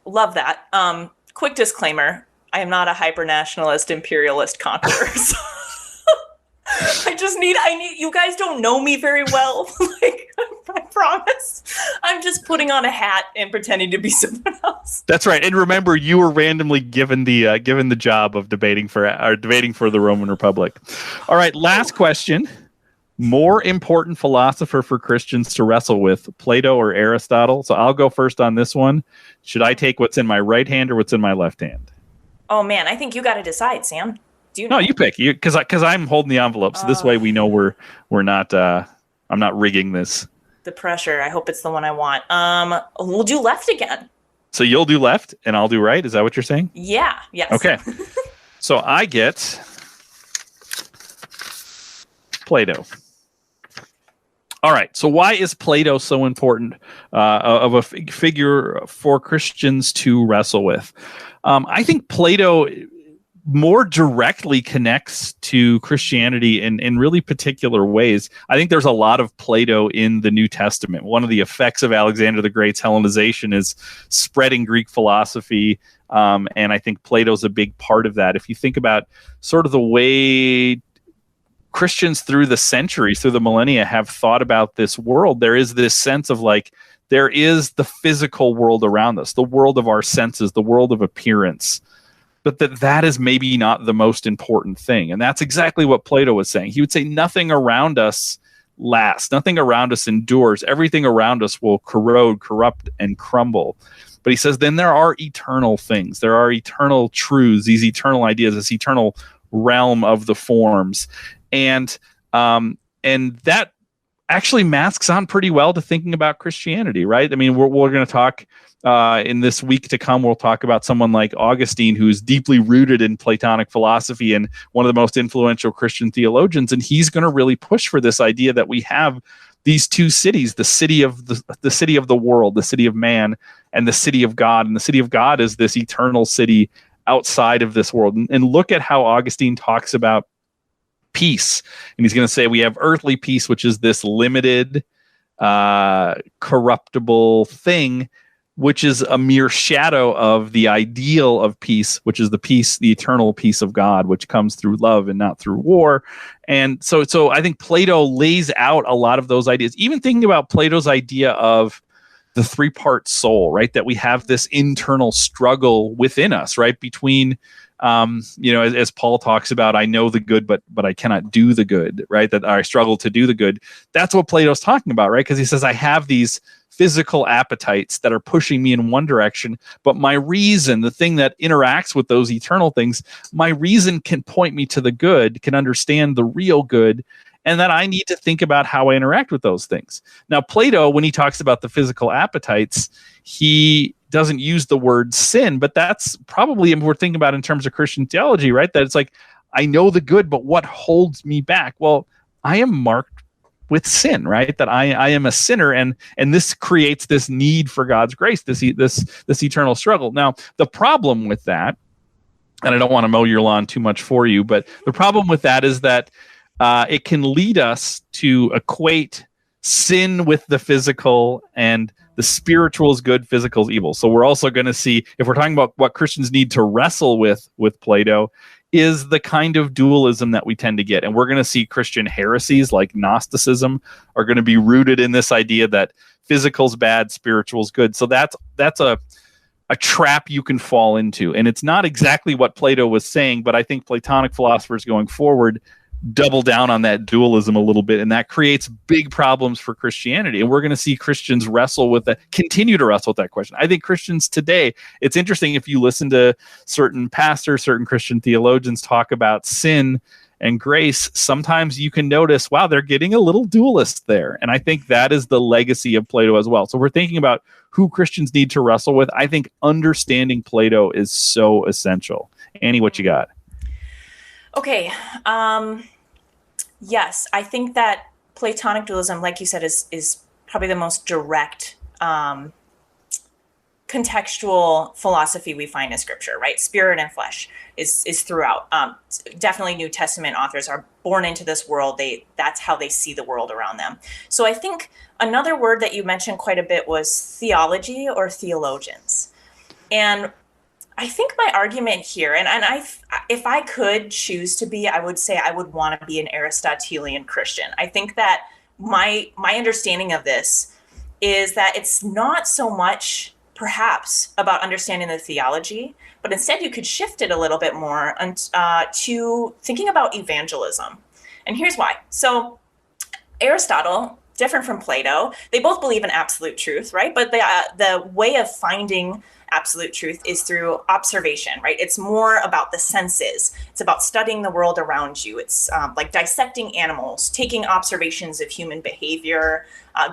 Love that. Quick disclaimer. I am not a hyper-nationalist, imperialist conqueror. So I need, you guys don't know me very well. Like, I promise. I'm just putting on a hat and pretending to be someone else. That's right. And remember, you were randomly given the job of debating for the Roman Republic. All right. Last question. More important philosopher for Christians to wrestle with, Plato or Aristotle? So I'll go first on this one. Should I take what's in my right hand or what's in my left hand? Oh man, I think you got to decide, Sam. Do you know? No, you pick. Because I'm holding the envelope, so this way we know we're not. I'm not rigging this. The pressure. I hope it's the one I want. We'll do left again. So you'll do left and I'll do right. Is that what you're saying? Yeah. Yes. Okay. So I get Plato. All right. So why is Plato so important of a figure for Christians to wrestle with? I think Plato more directly connects to Christianity in really particular ways. I think there's a lot of Plato in the New Testament. One of the effects of Alexander the Great's Hellenization is spreading Greek philosophy, and I think Plato's a big part of that. If you think about sort of the way Christians through the centuries, through the millennia, have thought about this world, there is this sense of like, there is the physical world around us, the world of our senses, the world of appearance, but that is maybe not the most important thing. And that's exactly what Plato was saying. He would say nothing around us lasts, nothing around us endures, everything around us will corrode, corrupt, and crumble. But he says then there are eternal things, there are eternal truths, these eternal ideas, this eternal realm of the forms. And that actually masks on pretty well to thinking about Christianity, right? I mean, we're going to talk in this week to come, we'll talk about someone like Augustine, who's deeply rooted in Platonic philosophy and one of the most influential Christian theologians. And he's going to really push for this idea that we have these two cities, the city of the world, the city of man, and the city of God. And the city of God is this eternal city outside of this world. And look at how Augustine talks about peace. And he's going to say we have earthly peace, which is this limited, corruptible thing, which is a mere shadow of the ideal of peace, which is the peace, the eternal peace of God, which comes through love and not through war. And so I think Plato lays out a lot of those ideas, even thinking about Plato's idea of the three-part soul, right? That we have this internal struggle within us, right? Between, as Paul talks about, I know the good, but I cannot do the good, right? That I struggle to do the good. That's what Plato's talking about, right? Because he says, I have these physical appetites that are pushing me in one direction, but my reason, the thing that interacts with those eternal things, my reason can point me to the good, can understand the real good, and that I need to think about how I interact with those things. Now, Plato, when he talks about the physical appetites, he doesn't use the word sin, but that's probably, we're thinking about in terms of Christian theology, right? That it's like, I know the good, but what holds me back? Well, I am marked with sin, right? That I am a sinner, and this creates this need for God's grace, this eternal struggle. Now, the problem with that, and I don't want to mow your lawn too much for you, but the problem with that is that it can lead us to equate sin with the physical, and the spiritual is good, physical is evil. So we're also going to see, if we're talking about what Christians need to wrestle with Plato, is the kind of dualism that we tend to get. And we're going to see Christian heresies like Gnosticism are going to be rooted in this idea that physical's bad, spiritual's good. So that's a trap you can fall into. And it's not exactly what Plato was saying, but I think Platonic philosophers going forward double down on that dualism a little bit, and that creates big problems for Christianity. And we're going to see Christians continue to wrestle with that question. I think Christians today, it's interesting if you listen to certain pastors, certain Christian theologians talk about sin and grace, sometimes you can notice, wow, they're getting a little dualist there. And I think that is the legacy of Plato as well. So we're thinking about who Christians need to wrestle with. I think understanding Plato is so essential. Annie, what you got? Okay. Yes, I think that Platonic dualism, like you said, is probably the most direct contextual philosophy we find in scripture, right? Spirit and flesh is throughout. Definitely New Testament authors are born into this world. That's how they see the world around them. So I think another word that you mentioned quite a bit was theology or theologians. And I think my argument here, and if I could choose to be, I would say I would want to be an Aristotelian Christian. I think that my understanding of this is that it's not so much perhaps about understanding the theology, but instead you could shift it a little bit more to thinking about evangelism. And here's why. So Aristotle, different from Plato, they both believe in absolute truth, right? But the way of finding absolute truth is through observation, right? It's more about the senses. It's about studying the world around you. It's like dissecting animals, taking observations of human behavior,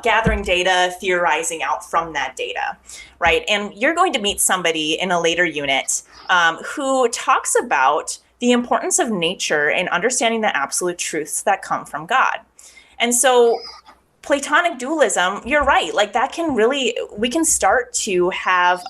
gathering data, theorizing out from that data, right? And you're going to meet somebody in a later unit who talks about the importance of nature in understanding the absolute truths that come from God. And so Platonic dualism, you're right, like that can really, we can start to have,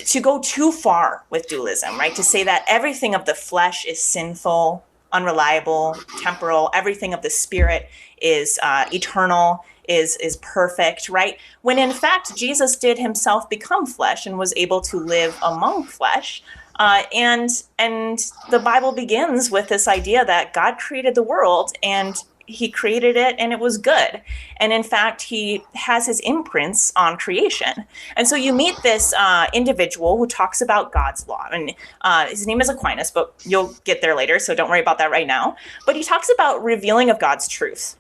to go too far with dualism, right? To say that everything of the flesh is sinful, unreliable, temporal, everything of the spirit is eternal, is perfect, right? When in fact, Jesus did himself become flesh and was able to live among flesh. And the Bible begins with this idea that God created the world and he created it and it was good. And in fact, he has his imprints on creation. And so you meet this individual who talks about God's law. And his name is Aquinas, but you'll get there later, so don't worry about that right now. But he talks about revealing of God's truth.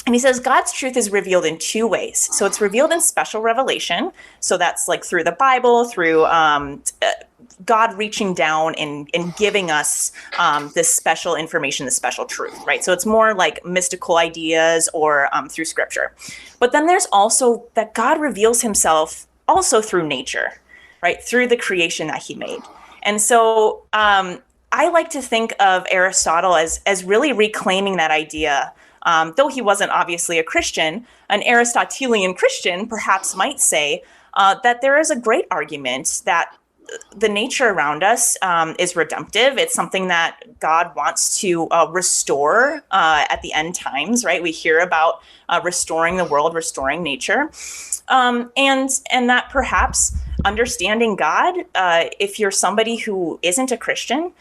And he says God's truth is revealed in two ways. So it's revealed in special revelation. So that's like through the Bible, through God reaching down and giving us this special information, this special truth, right? So it's more like mystical ideas or through scripture. But then there's also that God reveals himself also through nature, right? Through the creation that he made. And so I like to think of Aristotle as really reclaiming that idea. Though he wasn't obviously a Christian, an Aristotelian Christian perhaps might say that there is a great argument that the nature around us is redemptive. It's something that God wants to restore at the end times, right? We hear about restoring the world, restoring nature. And that perhaps understanding God, if you're somebody who isn't a Christian,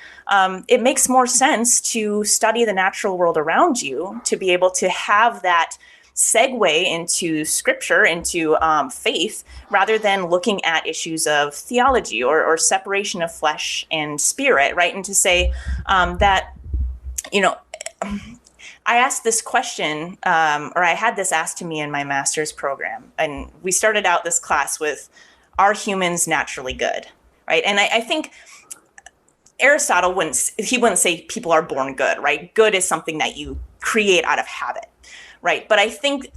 it makes more sense to study the natural world around you to be able to have that segue into scripture, into faith, rather than looking at issues of theology or separation of flesh and spirit, right? And to say that, you know, I asked this question, or I had this asked to me in my master's program, and we started out this class with, are humans naturally good, right? And I think Aristotle wouldn't say people are born good, right? Good is something that you create out of habit. Right. But I think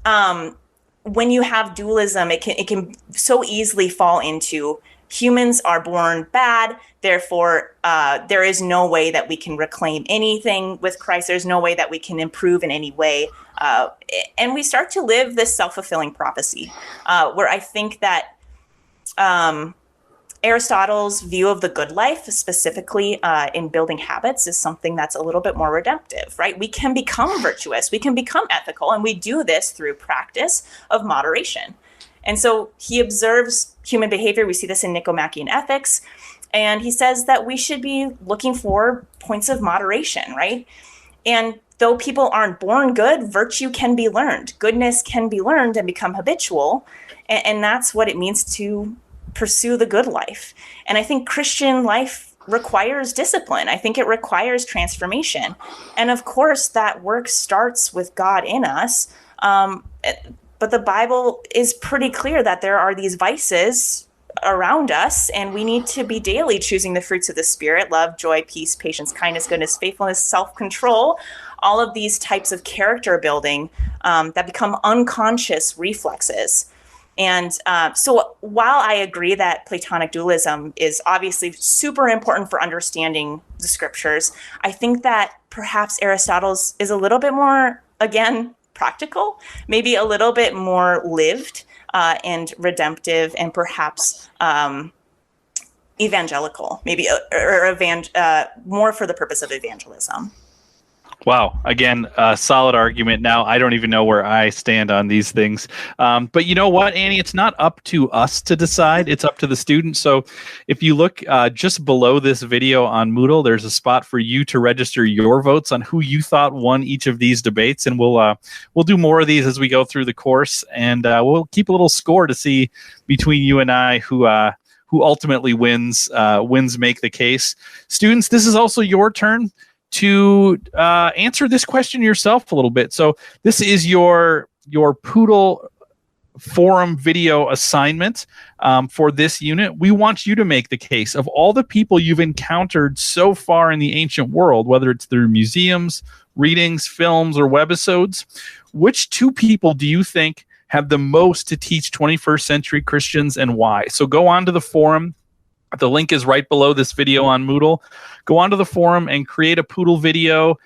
when you have dualism, it can so easily fall into humans are born bad. Therefore, there is no way that we can reclaim anything with Christ. There's no way that we can improve in any way. And we start to live this self-fulfilling prophecy where I think that Aristotle's view of the good life, specifically in building habits, is something that's a little bit more redemptive, right? We can become virtuous, we can become ethical, and we do this through practice of moderation. And so he observes human behavior. We see this in Nicomachean Ethics, and he says that we should be looking for points of moderation, right? And though people aren't born good, virtue can be learned. Goodness can be learned and become habitual, and that's what it means to pursue the good life. And I think Christian life requires discipline. I think it requires transformation. And of course, that work starts with God in us. But the Bible is pretty clear that there are these vices around us, and we need to be daily choosing the fruits of the Spirit: love, joy, peace, patience, kindness, goodness, faithfulness, self-control, all of these types of character building that become unconscious reflexes. And so while I agree that Platonic dualism is obviously super important for understanding the scriptures, I think that perhaps Aristotle's is a little bit more, again, practical, maybe a little bit more lived and redemptive, and perhaps evangelical, maybe more for the purpose of evangelism. Wow. Again, a solid argument. Now, I don't even know where I stand on these things. But you know what, Annie? It's not up to us to decide. It's up to the student. So if you look just below this video on Moodle, there's a spot for you to register your votes on who you thought won each of these debates. And we'll do more of these as we go through the course. And we'll keep a little score to see between you and I who ultimately wins make the case. Students, this is also your turn to answer this question yourself a little bit. So this is your Poodle forum video assignment for this unit. We want you to make the case of all the people you've encountered so far in the ancient world, whether it's through museums, readings, films, or webisodes. Which two people do you think have the most to teach 21st century Christians, and why? So go on to the forum. The link is right below this video on Moodle. Go onto the forum and create a Poodle video.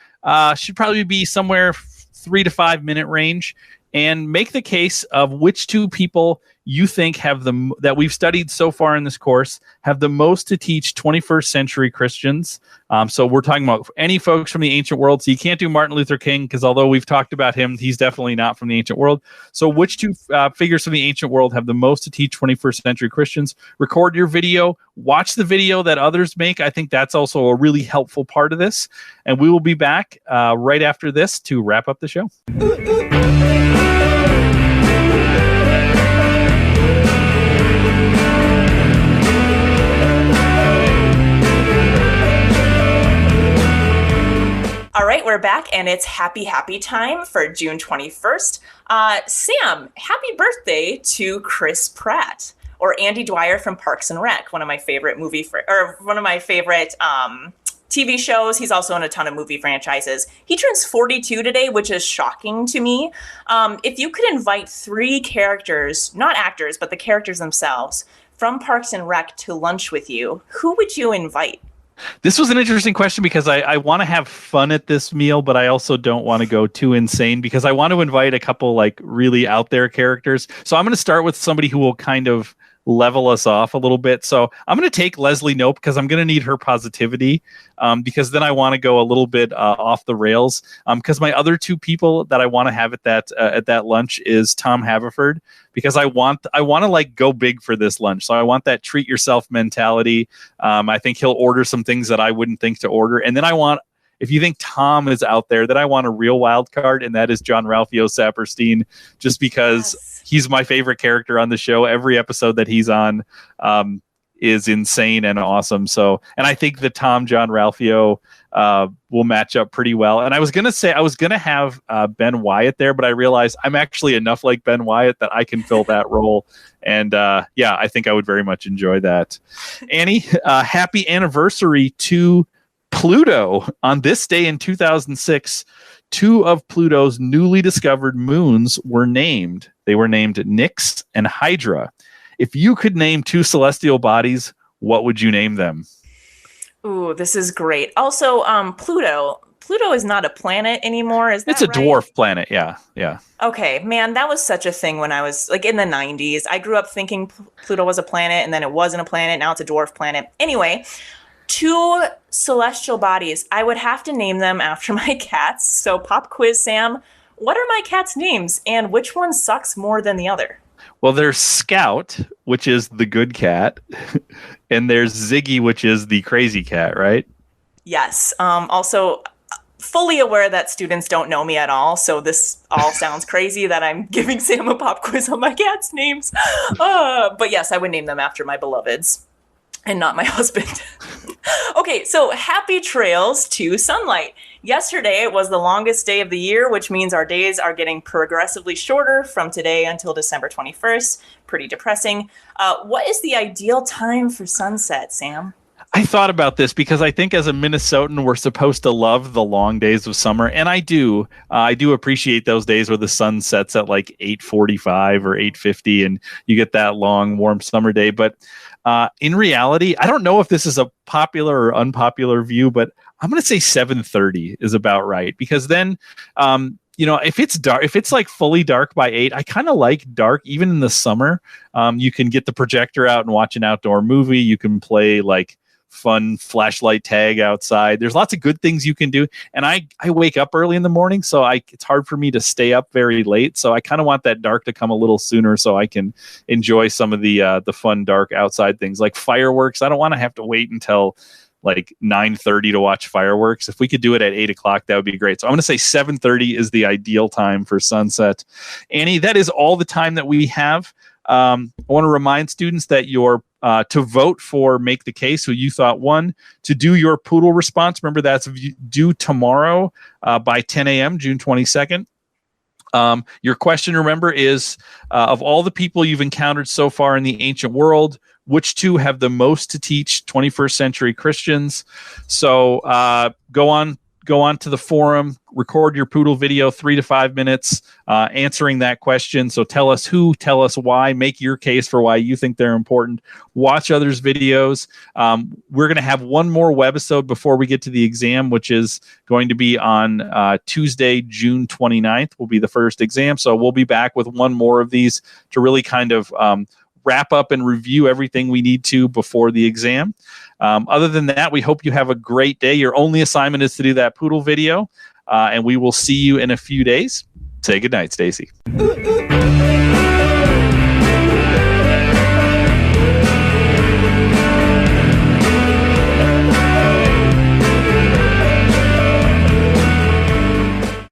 Should probably be somewhere 3 to 5 minute range, and make the case of which two people you think that we've studied so far in this course have the most to teach 21st century Christians. So we're talking about any folks from the ancient world. So you can't do Martin Luther King, because although we've talked about him, he's definitely not from the ancient world. So which two figures from the ancient world have the most to teach 21st century Christians? Record your video. Watch the video that others make. I think that's also a really helpful part of this. And we will be back right after this to wrap up the show. All right, we're back, and it's happy time for June 21st. Sam, happy birthday to Chris Pratt, or Andy Dwyer from Parks and Rec, one of my favorite TV shows. He's also in a ton of movie franchises. He turns 42 today, which is shocking to me. If you could invite 3 characters, not actors, but the characters themselves, from Parks and Rec to lunch with you, who would you invite? This was an interesting question, because I want to have fun at this meal, but I also don't want to go too insane, because I want to invite a couple like really out there characters. So I'm going to start with somebody who will kind of level us off a little bit. So I'm going to take Leslie Knope, because I'm going to need her positivity, because then I want to go a little bit off the rails. Because my other 2 people that I want to have at that lunch is Tom Haverford, because I want to like go big for this lunch. So I want that treat yourself mentality. I think he'll order some things that I wouldn't think to order, and then if you think Tom is out there, then I want a real wild card, and that is John Ralphio Saperstein, just because he's my favorite character on the show. Every episode that he's on is insane and awesome. So, and I think the John Ralphio will match up pretty well. And I was going to have Ben Wyatt there, but I realized I'm actually enough like Ben Wyatt that I can fill that role. And I think I would very much enjoy that. Annie, happy anniversary to Pluto. On this day in 2006, 2 of Pluto's newly discovered moons were named. They were named Nix and Hydra. If you could name 2 celestial bodies, what would you name them? Ooh, this is great. Also, Pluto. Pluto is not a planet anymore, is that It's a right? dwarf planet, yeah. Okay, man, that was such a thing when I was like in the 90s. I grew up thinking Pluto was a planet, and then it wasn't a planet. Now it's a dwarf planet. Anyway, 2 celestial bodies. I would have to name them after my cats. So pop quiz, Sam. What are my cats' names, and which one sucks more than the other? Well, there's Scout, which is the good cat, and there's Ziggy, which is the crazy cat, right? Yes. Also, fully aware that students don't know me at all, so this all sounds crazy that I'm giving Sam a pop quiz on my cats' names. But yes, I would name them after my beloveds. And not my husband. Okay, so happy trails to sunlight. Yesterday was the longest day of the year, which means our days are getting progressively shorter from today until December 21st. Pretty depressing. What is the ideal time for sunset, Sam? I thought about this because I think as a Minnesotan, we're supposed to love the long days of summer. And I do. I do appreciate those days where the sun sets at like 8:45 or 8:50 and you get that long, warm summer day. But in reality, I don't know if this is a popular or unpopular view, but I'm going to say 7:30 is about right, because then if it's dark, if it's like fully dark by 8, I kind of like dark even in the summer. You can get the projector out and watch an outdoor movie. You can play like fun flashlight tag outside. There's lots of good things you can do. And I wake up early in the morning, so it's hard for me to stay up very late. So I kind of want that dark to come a little sooner so I can enjoy some of the fun dark outside things like fireworks. I don't want to have to wait until like 9:30 to watch fireworks. If we could do it at 8 o'clock, that would be great. So I'm going to say 7:30 is the ideal time for sunset. Annie, that is all the time that we have. I want to remind students that to vote for Make the Case, who you thought won, to do your poodle response. Remember, that's due tomorrow by 10 a.m., June 22nd. Your question, remember, is of all the people you've encountered so far in the ancient world, which two have the most to teach 21st century Christians? So go on to the forum, record your poodle video, 3 to 5 minutes, answering that question. So tell us who, tell us why, make your case for why you think they're important. Watch others' videos. We're going to have one more webisode before we get to the exam, which is going to be on Tuesday, June 29th, will be the first exam. So we'll be back with one more of these to really kind of wrap up and review everything we need to before the exam. Other than that, we hope you have a great day. Your only assignment is to do that poodle video, and we will see you in a few days. Say goodnight, Stacy.